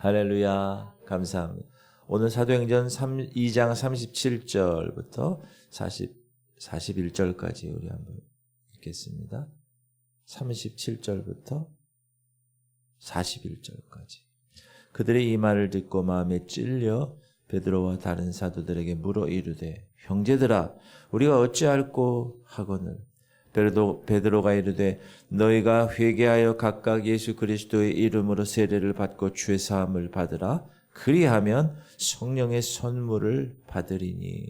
할렐루야. 감사합니다. 오늘 사도행전 2장 37절부터 41절까지 우리 한번 읽겠습니다. 37절부터 41절까지. 그들이 이 말을 듣고 마음에 찔려 베드로와 다른 사도들에게 물어 이르되 형제들아 우리가 어찌할꼬 하거늘 베드로가 이르되 너희가 회개하여 각각 예수 그리스도의 이름으로 세례를 받고 죄 사함을 받으라. 그리하면 성령의 선물을 받으리니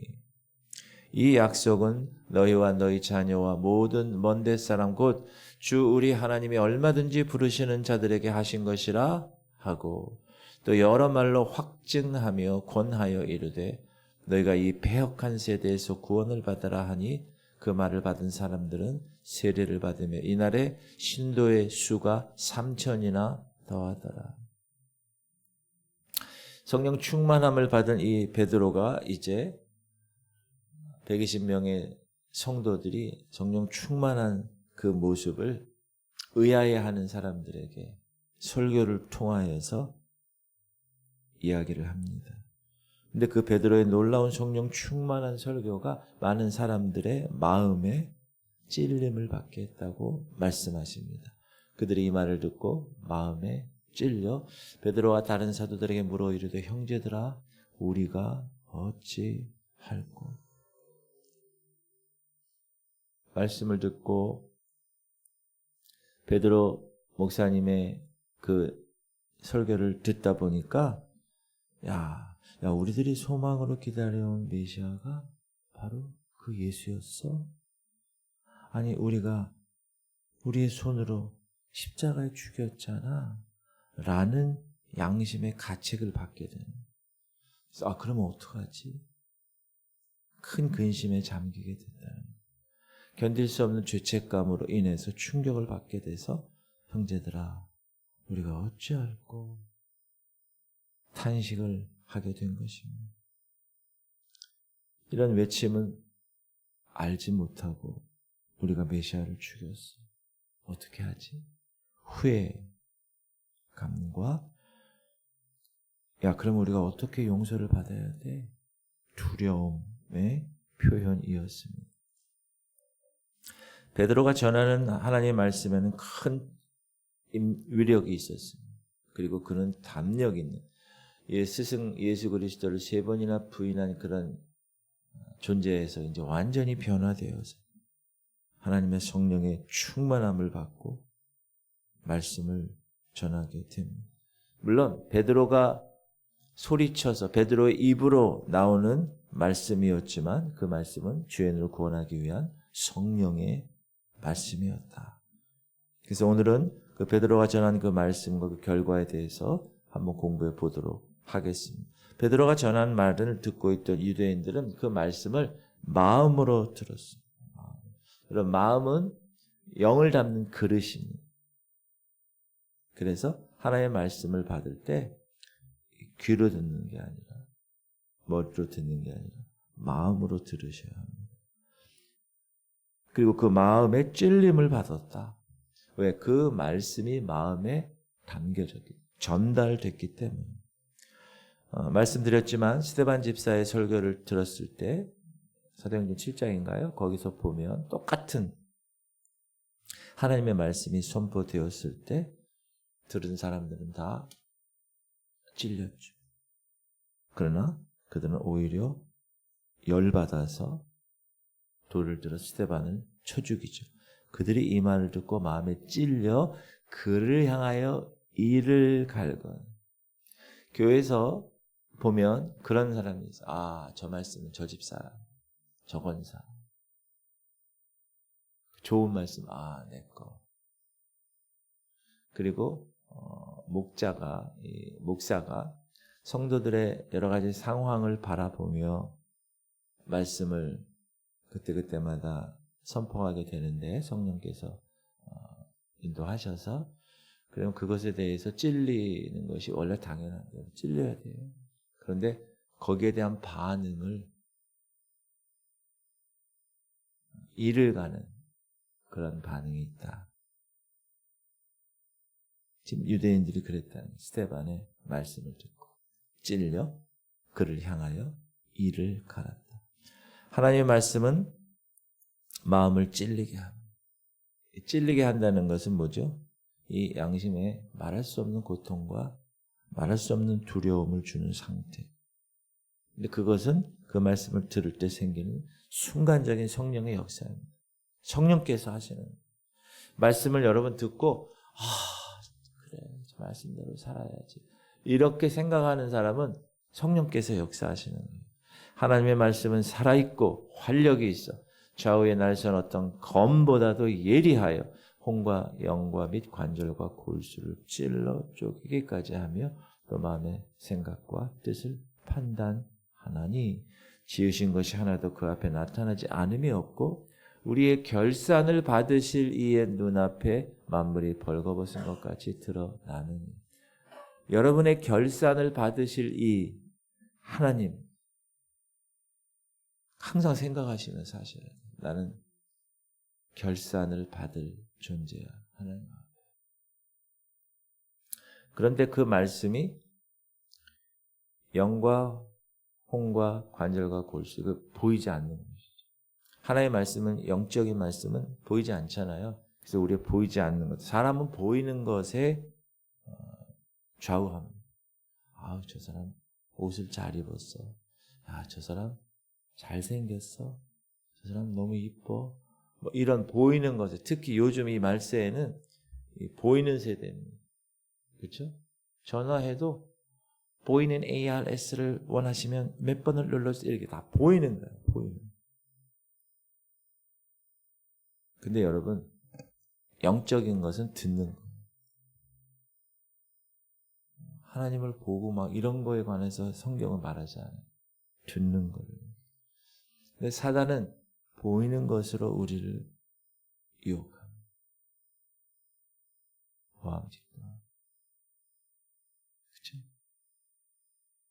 이 약속은 너희와 너희 자녀와 모든 먼데 사람 곧 주 우리 하나님이 얼마든지 부르시는 자들에게 하신 것이라 하고 또 여러 말로 확증하며 권하여 이르되 너희가 이 패역한 세대에서 구원을 받으라 하니 그 말을 받은 사람들은 세례를 받으며 이날에 신도의 수가 3,000이나 더하더라. 성령 충만함을 받은 이 베드로가 이제 120명의 성도들이 성령 충만한 그 모습을 의아해하는 사람들에게 설교를 통하여서 이야기를 합니다. 근데 그 베드로의 놀라운 성령 충만한 설교가 많은 사람들의 마음에 찔림을 받게 했다고 말씀하십니다. 그들이 이 말을 듣고 마음에 찔려 베드로와 다른 사도들에게 물어 이르되 형제들아 우리가 어찌 할꼬. 말씀을 듣고 베드로 목사님의 그 설교를 듣다 보니까 야, 우리들이 소망으로 기다려온 메시아가 바로 그 예수였어? 아니, 우리가 우리의 손으로 십자가에 죽였잖아. 라는 양심의 가책을 받게 되는. 그러면 어떡하지? 큰 근심에 잠기게 된다는. 견딜 수 없는 죄책감으로 인해서 충격을 받게 돼서 형제들아, 우리가 어찌할꼬? 탄식을 하게 된 것입니다. 이런 외침은 알지 못하고 우리가 메시아를 죽였어. 어떻게 하지? 후회감과 그럼 우리가 어떻게 용서를 받아야 돼? 두려움의 표현이었습니다. 베드로가 전하는 하나님의 말씀에는 큰 위력이 있었습니다. 그리고 그는 담력 있는 스승 예수 그리스도를 3번이나 부인한 그런 존재에서 이제 완전히 변화되어서 하나님의 성령의 충만함을 받고 말씀을 전하게 됩니다. 물론 베드로가 소리쳐서 베드로의 입으로 나오는 말씀이었지만 그 말씀은 죄인을 구원하기 위한 성령의 말씀이었다. 그래서 오늘은 그 베드로가 전한 그 말씀과 그 결과에 대해서 한번 공부해 보도록 하겠습니다. 베드로가 전한 말을 듣고 있던 유대인들은 그 말씀을 마음으로 들었습니다. 그런 마음은 영을 담는 그릇입니다. 그래서 하나님의 말씀을 받을 때 귀로 듣는 게 아니라 머리로 듣는 게 아니라 마음으로 들으셔야 합니다. 그리고 그 마음에 찔림을 받았다. 왜? 그 말씀이 마음에 담겨졌기, 전달됐기 때문에. 말씀드렸지만 스데반 집사의 설교를 들었을 때 사도행전 7장인가요? 거기서 보면 똑같은 하나님의 말씀이 선포되었을 때 들은 사람들은 다 찔렸죠. 그러나 그들은 오히려 열받아서 돌을 들어 스데반을 쳐 죽이죠. 그들이 이 말을 듣고 마음에 찔려 그를 향하여 이를 갈건. 교회에서 보면 그런 사람이 있어요. 저 말씀은 저 집사, 저 권사. 좋은 말씀, 내 거. 그리고 목사가 성도들의 여러 가지 상황을 바라보며 말씀을 그때그때마다 선포하게 되는데 성령께서 인도하셔서 그러면 그것에 대해서 찔리는 것이 원래 당연한 거예요. 찔려야 돼요. 그런데 거기에 대한 반응을 이를 가는 그런 반응이 있다. 지금 유대인들이 그랬다는 스데반의 말씀을 듣고 찔려 그를 향하여 이를 갈았다. 하나님의 말씀은 마음을 찔리게 합니다. 찔리게 한다는 것은 뭐죠? 이 양심에 말할 수 없는 고통과 말할 수 없는 두려움을 주는 상태. 근데 그것은 그 말씀을 들을 때 생기는 순간적인 성령의 역사입니다. 성령께서 하시는 말씀을 여러분 듣고 그래 말씀대로 살아야지 이렇게 생각하는 사람은 성령께서 역사하시는 거예요. 하나님의 말씀은 살아있고 활력이 있어 좌우의 날선 어떤 검보다도 예리하여 혼과 영과 및 관절과 골수를 찔러 쪼개기까지 하며 또 마음의 생각과 뜻을 판단하나니 지으신 것이 하나도 그 앞에 나타나지 않음이 없고 우리의 결산을 받으실 이의 눈앞에 만물이 벌거벗은 것 같이 드러나느니 여러분의 결산을 받으실 이 하나님 항상 생각하시면서 하셔야 돼요. 나는 결산을 받을 존재야. 하나님. 그런데 그 말씀이 영과 혼과 관절과 골수 보이지 않는 것이죠. 하나님의 말씀은 영적인 말씀은 보이지 않잖아요. 그래서 우리가 보이지 않는 것. 사람은 보이는 것에 좌우합니다. 저 사람 옷을 잘 입었어. 저 사람 잘생겼어. 저 사람 너무 이뻐. 이런 보이는 것에 특히 요즘 이 말세에는 보이는 세대입니다. 그렇죠? 전화해도 보이는 ARS를 원하시면 몇 번을 눌러서 이렇게 다 보이는 거예요. 보이는. 근데 여러분 영적인 것은 듣는 거예요. 하나님을 보고 막 이런 거에 관해서 성경은 말하지 않아요. 듣는 거예요. 근데 사단은 보이는 것으로 우리를 유혹합니다. 보암직도 그렇죠?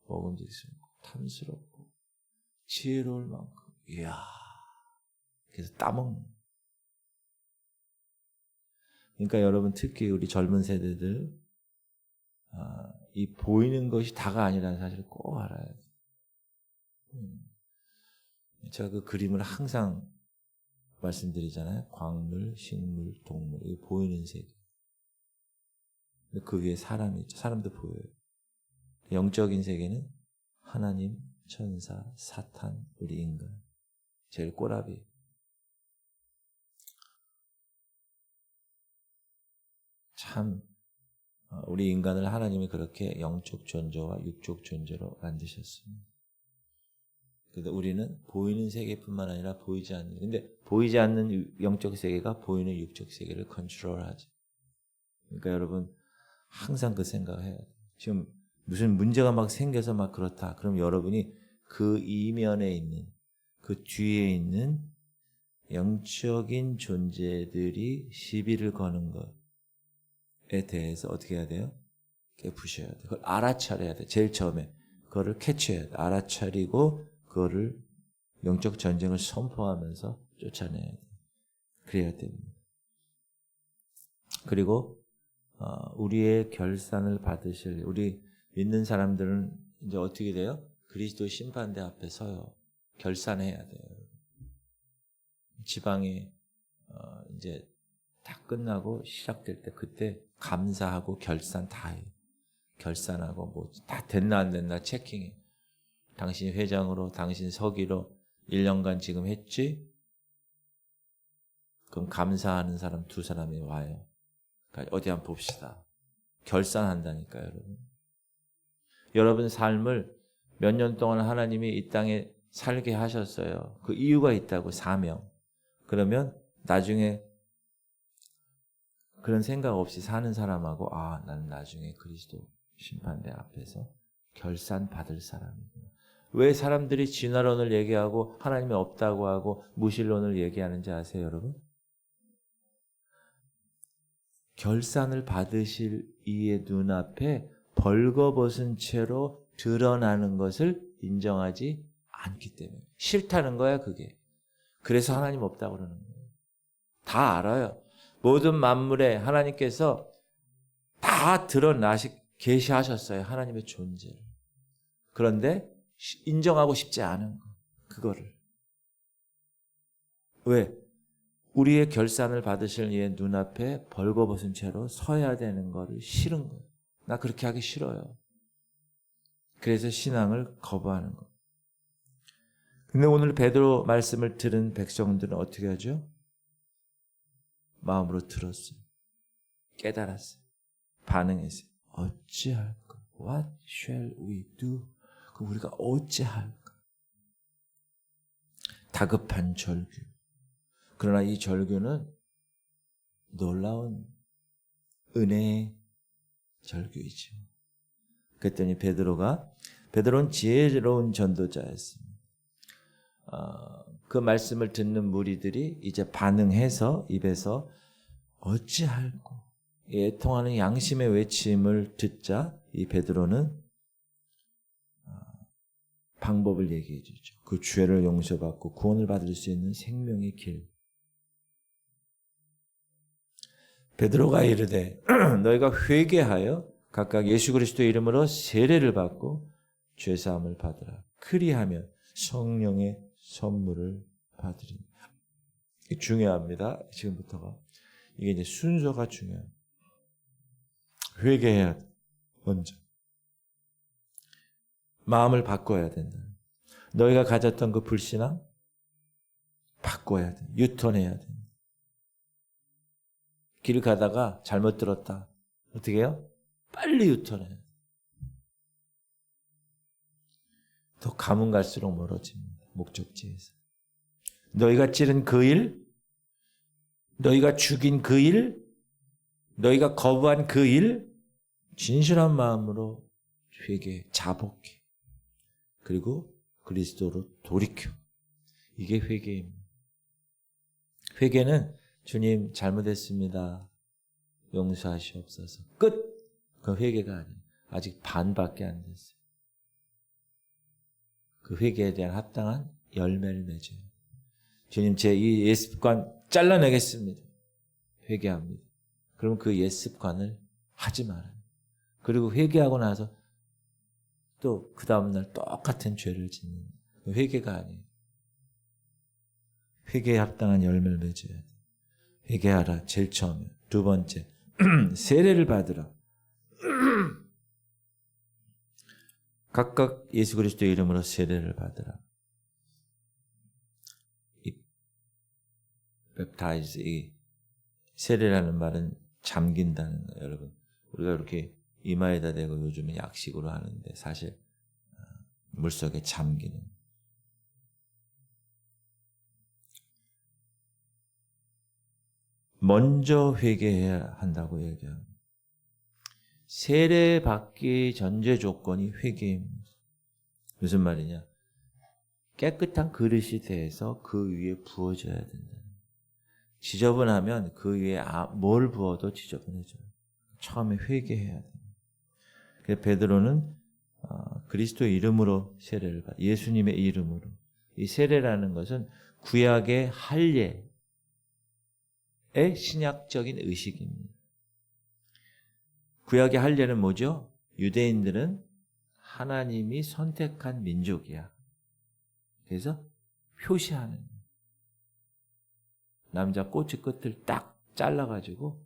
먹음직스럽고 탐스럽고 지혜로울 만큼 이야 그래서 따먹는. 그러니까 여러분 특히 우리 젊은 세대들 이 보이는 것이 다가 아니라는 사실을 꼭 알아야 돼요. 제가 그 그림을 항상 말씀드리잖아요. 광물, 식물, 동물, 이 보이는 세계. 그 위에 사람이 있죠. 사람도 보여요. 영적인 세계는 하나님, 천사, 사탄, 우리 인간. 제일 꼬라비. 참 우리 인간을 하나님이 그렇게 영적 존재와 육적 존재로 만드셨습니다. 근데 우리는 보이는 세계뿐만 아니라 보이지 않는, 근데 보이지 않는 영적 세계가 보이는 육적 세계를 컨트롤하죠. 그러니까 여러분 항상 그 생각을 해야 돼요. 지금 무슨 문제가 막 생겨서 막 그렇다. 그럼 여러분이 그 이면에 있는, 그 뒤에 있는 영적인 존재들이 시비를 거는 것에 대해서 어떻게 해야 돼요? 깨부셔야 돼요. 그걸 알아차려야 돼요. 제일 처음에. 그거를 캐치해야 돼요. 알아차리고 그거를 영적 전쟁을 선포하면서 쫓아내야 돼요. 그래야 됩니다. 그리고 우리의 결산을 받으실 우리 믿는 사람들은 이제 어떻게 돼요? 그리스도 심판대 앞에 서요. 결산해야 돼요. 지방에 이제 다 끝나고 시작될 때 그때 감사하고 결산 다 해요. 결산하고 뭐 다 됐나 안 됐나 체킹해. 당신 회장으로 당신 서기로 1년간 지금 했지? 그럼 감사하는 사람 2사람이 와요. 그러니까 어디 한번 봅시다. 결산한다니까요, 여러분. 여러분 삶을 몇 년 동안 하나님이 이 땅에 살게 하셨어요. 그 이유가 있다고, 사명. 그러면 나중에 그런 생각 없이 사는 사람하고 나는 나중에 그리스도 심판대 앞에서 결산 받을 사람이구나. 왜 사람들이 진화론을 얘기하고 하나님이 없다고 하고 무신론을 얘기하는지 아세요, 여러분? 결산을 받으실 이의 눈앞에 벌거벗은 채로 드러나는 것을 인정하지 않기 때문에. 싫다는 거야, 그게. 그래서 하나님 없다고 그러는 거예요. 다 알아요. 모든 만물에 하나님께서 다 다 계시하셨어요. 하나님의 존재를. 그런데 인정하고 싶지 않은 거. 그거를. 왜? 우리의 결산을 받으실 이의 눈앞에 벌거벗은 채로 서야 되는 거를 싫은 거예요. 나 그렇게 하기 싫어요. 그래서 신앙을 거부하는 거. 근데 오늘 베드로 말씀을 들은 백성들은 어떻게 하죠? 마음으로 들었어요. 깨달았어요. 반응했어요. 어찌할까? What shall we do? 그럼 우리가 어찌할까? 다급한 절규. 그러나 이 절규는 놀라운 은혜의 절규이죠. 그랬더니 베드로는 지혜로운 전도자였습니다. 그 말씀을 듣는 무리들이 이제 반응해서 입에서 어찌할꼬 애통하는 양심의 외침을 듣자 이 베드로는 방법을 얘기해 주죠. 그 죄를 용서받고 구원을 받을 수 있는 생명의 길. 베드로가 이르되 너희가 회개하여 각각 예수 그리스도의 이름으로 세례를 받고 죄사함을 받으라. 그리하면 성령의 선물을 받으리니. 이게 중요합니다. 지금부터가. 이게 이제 순서가 중요해요. 회개해야 돼. 먼저. 마음을 바꿔야 된다. 너희가 가졌던 그 불신앙 바꿔야 돼. 유턴해야 돼. 길 가다가 잘못 들었다. 어떻게 해요? 빨리 유턴해야 돼. 더 가면 갈수록 멀어집니다. 목적지에서. 너희가 찌른 그 일, 너희가 죽인 그 일, 너희가 거부한 그 일, 진실한 마음으로 회개, 자복해. 그리고 그리스도로 돌이켜. 이게 회개입니다. 회개는 주님 잘못했습니다. 용서하시옵소서. 끝! 그 회개가 아니에요. 아직 반밖에 안 됐어요. 그 회개에 대한 합당한 열매를 맺어요. 주님 제 이 옛습관 잘라내겠습니다. 회개합니다. 그럼 그 옛습관을 하지 말아요. 그리고 회개하고 나서 또 그 다음날 똑같은 죄를 짓는 회개가 아니에요. 회개에 합당한 열매를 맺어야 돼. 회개하라. 제일 처음에. 두 번째, 세례를 받으라. 각각 예수 그리스도의 이름으로 세례를 받으라. 이 baptize, 이 세례라는 말은 잠긴다는 거예요, 여러분. 우리가 이렇게 이마에다 대고 요즘에 약식으로 하는데 사실 물속에 잠기는. 먼저 회개해야 한다고 얘기합니다. 세례 받기 전제 조건이 회개입니다. 무슨 말이냐? 깨끗한 그릇이 돼서 그 위에 부어져야 된다. 지저분하면 그 위에 뭘 부어도 지저분해져요. 처음에 회개해야 돼요. 그래서 베드로는 그리스도의 이름으로 세례를 받아. 예수님의 이름으로. 이 세례라는 것은 구약의 할례의 신약적인 의식입니다. 구약의 할례는 뭐죠? 유대인들은 하나님이 선택한 민족이야. 그래서 표시하는. 남자 꼬치 끝을 딱 잘라가지고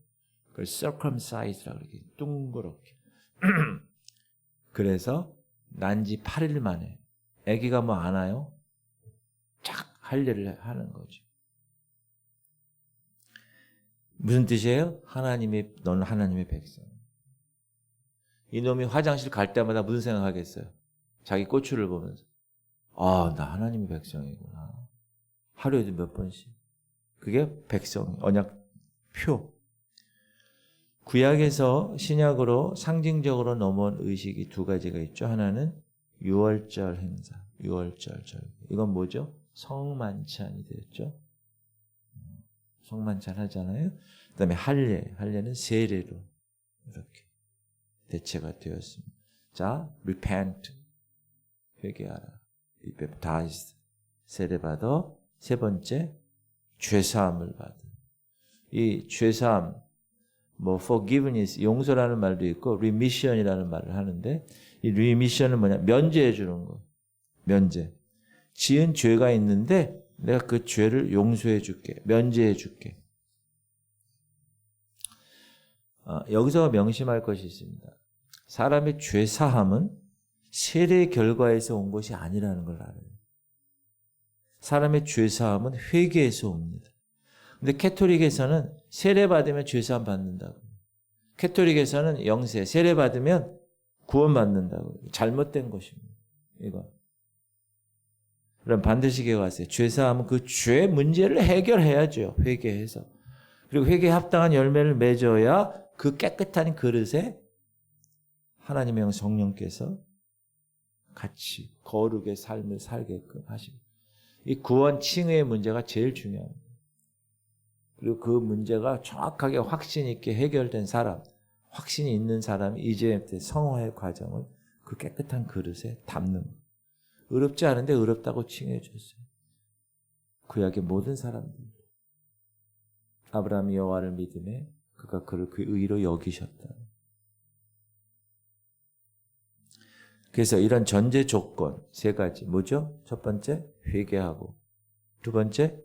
그걸 circumcise라고 이렇게 둥그렇게. 그래서 난지 8일 만에 아기가 뭐 안 와요? 쫙 할례를 하는 거죠. 무슨 뜻이에요? 넌 하나님의 백성. 이놈이 화장실 갈 때마다 무슨 생각하겠어요? 자기 꼬추를 보면서 나 하나님의 백성이구나. 하루에도 몇 번씩. 그게 백성, 언약 표. 구약에서 신약으로 상징적으로 넘어온 의식이 두 가지가 있죠. 하나는 유월절 행사, 유월절 절기. 이건 뭐죠? 성만찬이 되었죠. 성만찬 하잖아요. 그 다음에 할례는 세례로 이렇게 대체가 되었습니다. 자, repent, 회개하라. be baptized, 세례받아. 세 번째, 죄사함을 받아. 이 죄사함, 뭐 forgiveness, 용서라는 말도 있고 remission이라는 말을 하는데 이 remission은 뭐냐? 면제해 주는 거. 면제. 지은 죄가 있는데 내가 그 죄를 용서해 줄게. 면제해 줄게. 여기서 명심할 것이 있습니다. 사람의 죄 사함은 세례 결과에서 온 것이 아니라는 걸 알아요. 사람의 죄 사함은 회개에서 옵니다. 근데 캐토릭에서는 세례 받으면 죄 사함 받는다고. 캐토릭에서는 영세, 세례 받으면 구원 받는다고. 잘못된 것입니다. 이거. 그럼 반드시 기억하세요. 죄 사함은 그 죄 문제를 해결해야죠. 회개해서. 그리고 회개에 합당한 열매를 맺어야 그 깨끗한 그릇에 하나님의 성령께서 같이 거룩의 삶을 살게끔 하십니다. 이 구원 칭의의 문제가 제일 중요합니다. 그리고 그 문제가 정확하게 확신 있게 해결된 사람, 확신이 있는 사람이 이제 성화의 과정을 그 깨끗한 그릇에 담는 거예요. 어렵지 않은데 어렵다고 칭해 줬어요. 구약의 모든 사람들. 아브라함이 여호와를 믿음에 그가 그를 그 의로 여기셨다. 그래서 이런 전제 조건 세 가지 뭐죠? 첫 번째 회개하고, 두 번째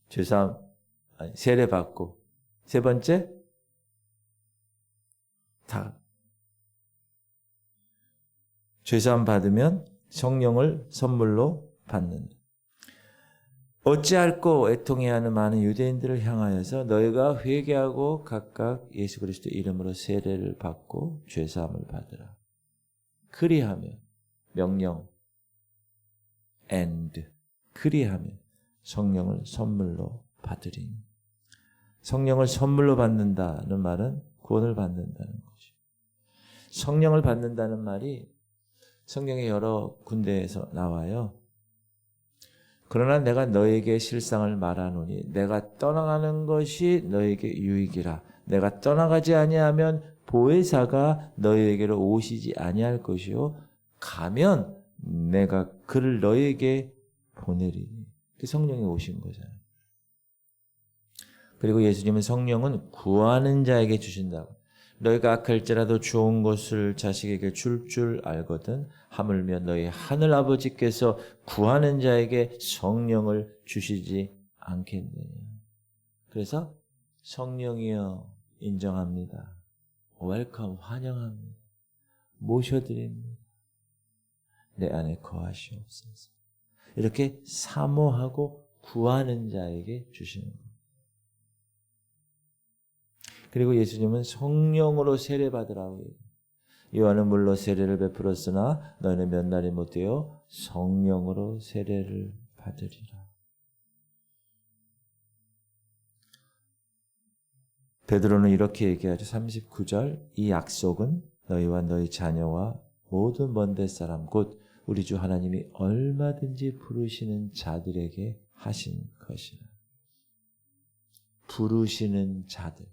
죄사함 세례 받고, 세 번째 다 죄사함 받으면 성령을 선물로 받는다. 어찌할꼬 애통해야 하는 많은 유대인들을 향하여서 너희가 회개하고 각각 예수 그리스도 이름으로 세례를 받고 죄사함을 받으라. 그리하면 명령 and 그리하면 성령을 선물로 받으리니. 성령을 선물로 받는다는 말은 구원을 받는다는 거죠. 성령을 받는다는 말이 성경의 여러 군데에서 나와요. 그러나 내가 너에게 실상을 말하노니 내가 떠나가는 것이 너에게 유익이라. 내가 떠나가지 아니하면 보혜사가 너희에게로 오시지 아니할 것이요 가면 내가 그를 너희에게 보내리니. 그 성령이 오신 거잖아요. 그리고 예수님은 성령은 구하는 자에게 주신다고. 너희가 악할지라도 좋은 것을 자식에게 줄 알거든 하물며 너희 하늘 아버지께서 구하는 자에게 성령을 주시지 않겠느냐. 그래서 성령이여 인정합니다. 웰컴 환영합니다. 모셔드립니다. 내 안에 거하시옵소서. 이렇게 사모하고 구하는 자에게 주시는 겁니다. 그리고 예수님은 성령으로 세례받으라고 해요. 요한은 물로 세례를 베풀었으나 너희는 몇 날이 못되어 성령으로 세례를 받으리라. 베드로는 이렇게 얘기하죠. 39절 이 약속은 너희와 너희 자녀와 모든 먼 데 사람 곧 우리 주 하나님이 얼마든지 부르시는 자들에게 하신 것이라. 부르시는 자들.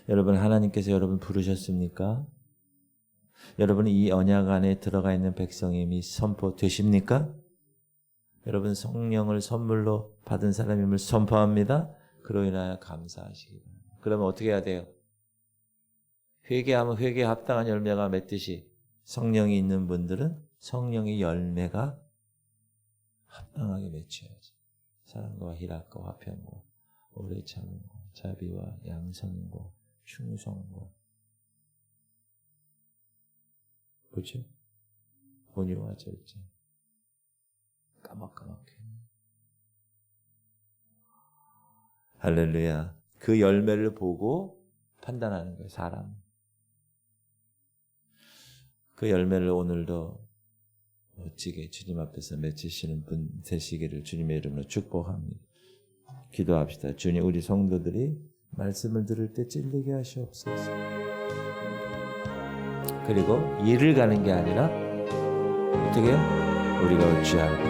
여러분 하나님께서 여러분 부르셨습니까? 여러분 이 언약 안에 들어가 있는 백성임이 선포되십니까? 여러분 성령을 선물로 받은 사람임을 선포합니다. 그로 인하여 감사하시기 바랍니다. 그러면 어떻게 해야 돼요? 회개하면 회개에 합당한 열매가 맺듯이 성령이 있는 분들은 성령의 열매가 합당하게 맺혀야지. 사랑과 희락과 화평과 오래 참음과 자비와 양선과 충성과 뭐죠? 온유와 절제. 까맣까맣게. 할렐루야. 그 열매를 보고 판단하는 거예요, 사람. 그 열매를 오늘도 멋지게 주님 앞에서 맺히시는 분 되시기를 주님의 이름으로 축복합니다. 기도합시다. 주님, 우리 성도들이 말씀을 들을 때 찔리게 하시옵소서. 그리고 일을 가는 게 아니라 어떻게 해요? 우리가 어찌하고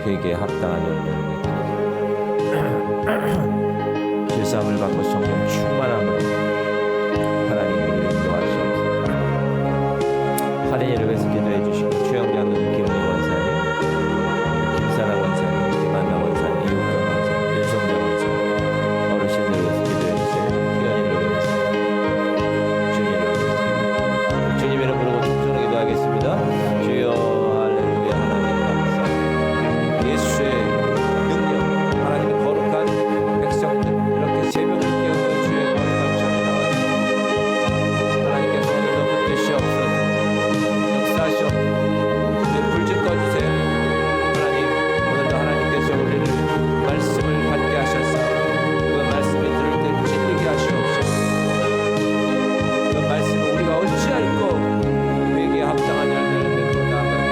회개에 합당한 열매를 맺고 실상을 받고 성령 충만함으로